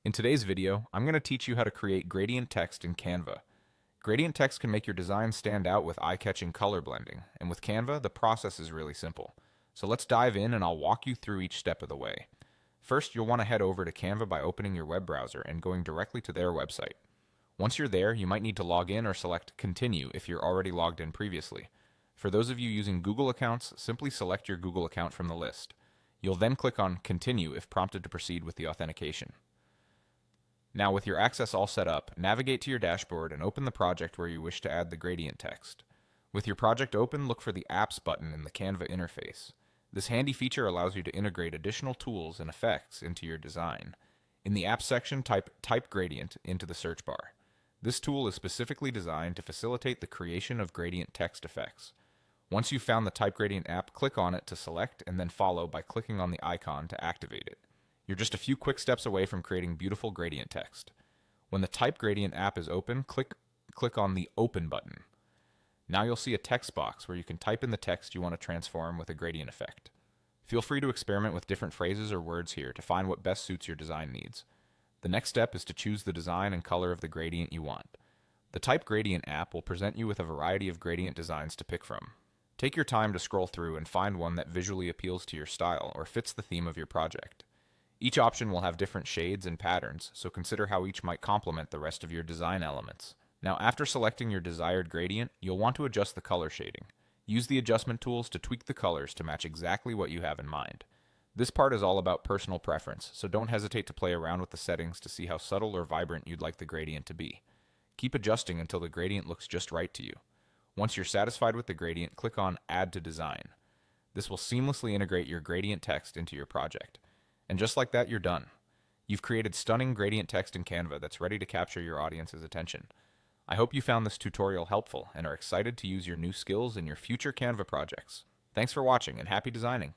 In today's video, I'm going to teach you how to create gradient text in Canva. Gradient text can make your design stand out with eye-catching color blending, and with Canva, the process is really simple. So let's dive in and I'll walk you through each step of the way. First, you'll want to head over to Canva by opening your web browser and going directly to their website. Once you're there, you might need to log in or select Continue if you're already logged in previously. For those of you using Google accounts, simply select your Google account from the list. You'll then click on Continue if prompted to proceed with the authentication. Now, with your access all set up, navigate to your dashboard and open the project where you wish to add the gradient text. With your project open, look for the Apps button in the Canva interface. This handy feature allows you to integrate additional tools and effects into your design. In the Apps section, type Gradient into the search bar. This tool is specifically designed to facilitate the creation of gradient text effects. Once you've found the Type Gradient app, click on it to select and then follow by clicking on the icon to activate it. You're just a few quick steps away from creating beautiful gradient text. When the Type Gradient app is open, click on the Open button. Now you'll see a text box where you can type in the text you want to transform with a gradient effect. Feel free to experiment with different phrases or words here to find what best suits your design needs. The next step is to choose the design and color of the gradient you want. The Type Gradient app will present you with a variety of gradient designs to pick from. Take your time to scroll through and find one that visually appeals to your style or fits the theme of your project. Each option will have different shades and patterns, so consider how each might complement the rest of your design elements. Now, after selecting your desired gradient, you'll want to adjust the color shading. Use the adjustment tools to tweak the colors to match exactly what you have in mind. This part is all about personal preference, so don't hesitate to play around with the settings to see how subtle or vibrant you'd like the gradient to be. Keep adjusting until the gradient looks just right to you. Once you're satisfied with the gradient, click on Add to Design. This will seamlessly integrate your gradient text into your project. And just like that, you're done. You've created stunning gradient text in Canva that's ready to capture your audience's attention. I hope you found this tutorial helpful and are excited to use your new skills in your future Canva projects. Thanks for watching and happy designing!